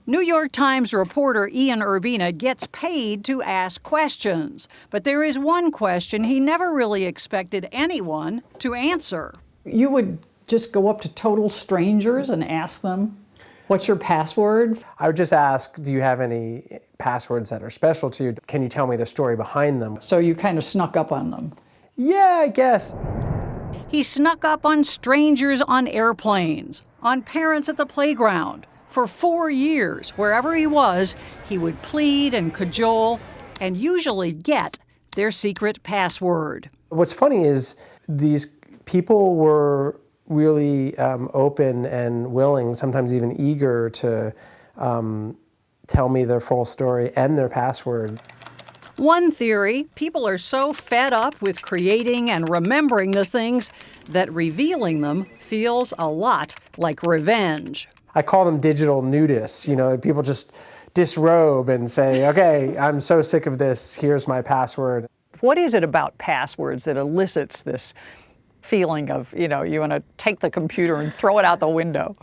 New York Times reporter Ian Urbina gets paid to ask questions, but there is one question he never really expected anyone to answer. You would just go up to total strangers and ask them, what's your password? I would just ask, do you have any passwords that are special to you? Can you tell me the story behind them? So you kind of snuck up on them. Yeah, I guess. He snuck up on strangers on airplanes, on parents at the playground. For 4 years, wherever he was, he would plead and cajole and usually get their secret password. What's funny is these people were really open and willing, sometimes even eager to tell me their full story and their password. One theory, people are so fed up with creating and remembering the things that revealing them feels a lot like revenge. I call them digital nudists. You know, people just disrobe and say, okay, I'm so sick of this, here's my password. What is it about passwords that elicits this feeling of, you want to take the computer and throw it out the window?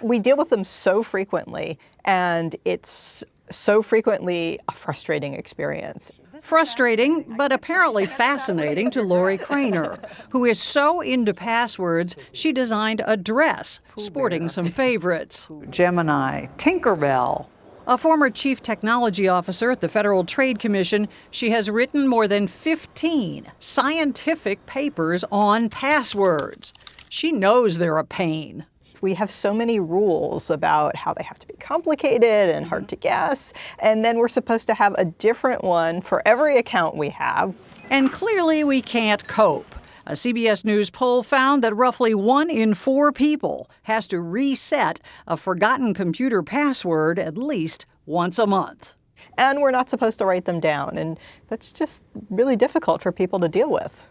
We deal with them so frequently, and it's so frequently a frustrating experience. Frustrating, but apparently fascinating to Lori Craner, who is so into passwords, she designed a dress sporting some favorites. Gemini, Tinkerbell. A former chief technology officer at the Federal Trade Commission, she has written more than 15 scientific papers on passwords. She knows they're a pain. We have so many rules about how they have to be complicated and hard to guess, and then we're supposed to have a different one for every account we have. And clearly we can't cope. A CBS News poll found that roughly 1 in 4 people has to reset a forgotten computer password at least once a month. And we're not supposed to write them down, and that's just really difficult for people to deal with.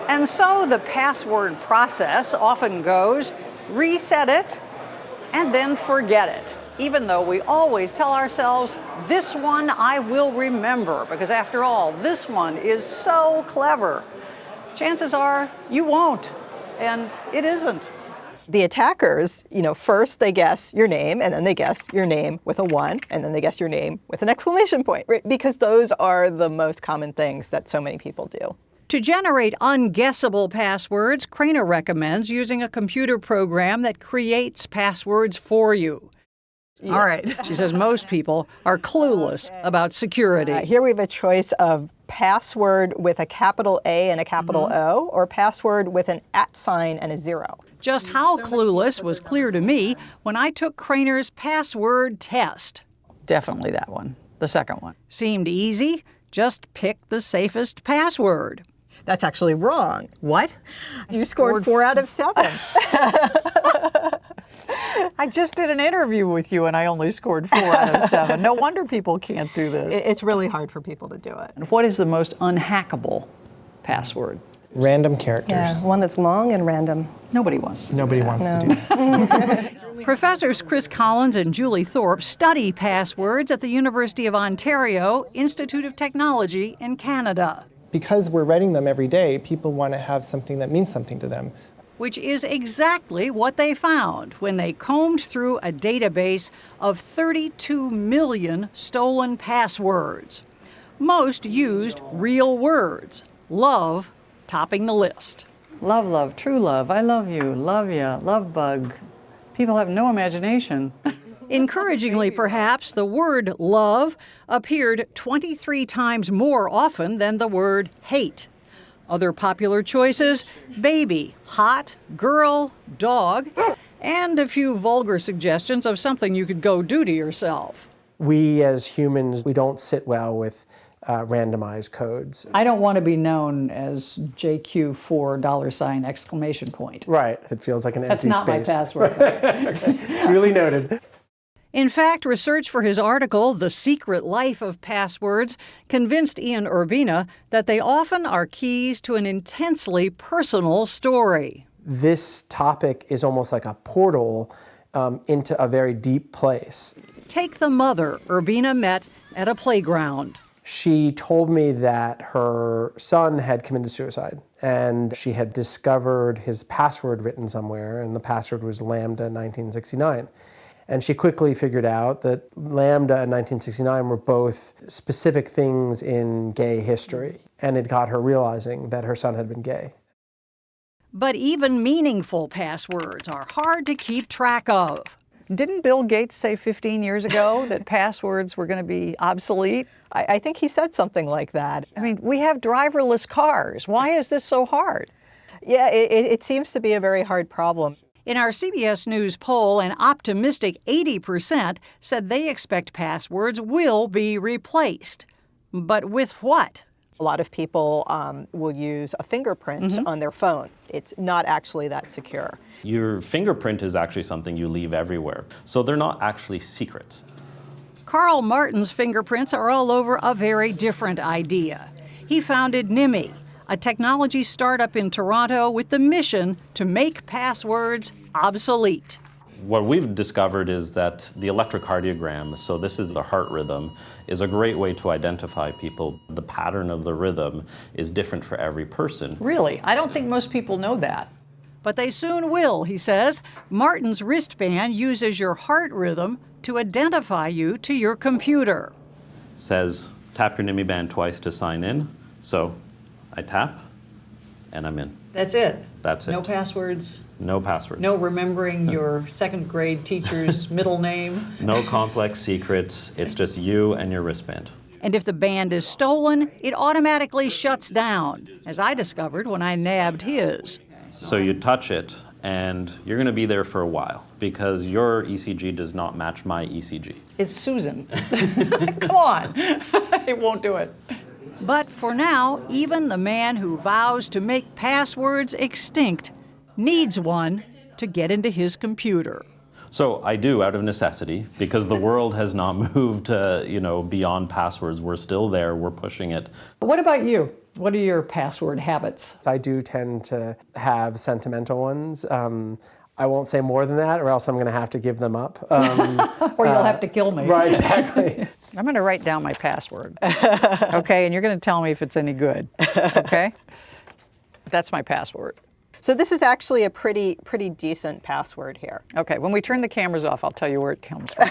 And so the password process often goes, reset it, and then forget it. Even though we always tell ourselves, this one I will remember, because after all, this one is so clever. Chances are you won't, and it isn't. The attackers, first they guess your name, and then they guess your name with a 1, and then they guess your name with an exclamation point, right? Because those are the most common things that so many people do. To generate unguessable passwords, Craner recommends using a computer program that creates passwords for you. Yeah. All right. She says most people are clueless about security. Here we have a choice of password with a capital A and a capital O, or password with an @ and a 0. Just how clueless was clear to me when I took Craner's password test. Definitely that one, the second one. Seemed easy. Just pick the safest password. That's actually wrong. What? You scored 4 out of 7. I just did an interview with you and I only scored 4 out of 7. No wonder people can't do this. It's really hard for people to do it. And what is the most unhackable password? Random characters. Yeah, one that's long and random. Nobody wants to Nobody do that. wants to do that. Professors Chris Collins and Julie Thorpe study passwords at the University of Ontario Institute of Technology in Canada. Because we're writing them every day, people want to have something that means something to them. Which is exactly what they found when they combed through a database of 32 million stolen passwords. Most used real words, love topping the list. Love, love, true love, I love you, love ya, love bug. People have no imagination. Encouragingly, perhaps, the word love appeared 23 times more often than the word hate. Other popular choices, baby, hot, girl, dog, and a few vulgar suggestions of something you could go do to yourself. We as humans, we don't sit well with randomized codes. I don't want to be known as JQ4 exclamation point. Right, it feels like an empty space. That's not my password. Duly noted. In fact, research for his article, The Secret Life of Passwords, convinced Ian Urbina that they often are keys to an intensely personal story. This topic is almost like a portal into a very deep place. Take the mother Urbina met at a playground. She told me that her son had committed suicide, and she had discovered his password written somewhere, and the password was Lambda 1969. And she quickly figured out that Lambda and 1969 were both specific things in gay history. And it got her realizing that her son had been gay. But even meaningful passwords are hard to keep track of. Didn't Bill Gates say 15 years ago that passwords were going to be obsolete? I think he said something like that. I mean, we have driverless cars. Why is this so hard? Yeah, it seems to be a very hard problem. In our CBS News poll, an optimistic 80% said they expect passwords will be replaced. But with what? A lot of people will use a fingerprint on their phone. It's not actually that secure. Your fingerprint is actually something you leave everywhere, so they're not actually secrets. Carl Martin's fingerprints are all over a very different idea. He founded NIMI, a technology startup in Toronto with the mission to make passwords obsolete. What we've discovered is that the electrocardiogram, so this is the heart rhythm, is a great way to identify people. The pattern of the rhythm is different for every person. Really? I don't think most people know that. But they soon will, he says. Martin's wristband uses your heart rhythm to identify you to your computer. Says, tap your NIMI band twice to sign in. So I tap, and I'm in. That's it? That's it. No passwords? No passwords. No remembering your second grade teacher's middle name? No complex secrets. It's just you and your wristband. And if the band is stolen, it automatically shuts down, as I discovered when I nabbed his. So you touch it, and you're going to be there for a while because your ECG does not match my ECG. It's Susan. Come on. It won't do it. But for now, even the man who vows to make passwords extinct needs one to get into his computer. So I do, out of necessity, because the world has not moved, beyond passwords. We're still there. We're pushing it. What about you? What are your password habits? I do tend to have sentimental ones. I won't say more than that, or else I'm going to have to give them up. Or you'll have to kill me. Right, exactly. I'm going to write down my password. Okay, and you're going to tell me if it's any good. Okay? That's my password. So this is actually a pretty decent password here. Okay, when we turn the cameras off, I'll tell you where it comes from.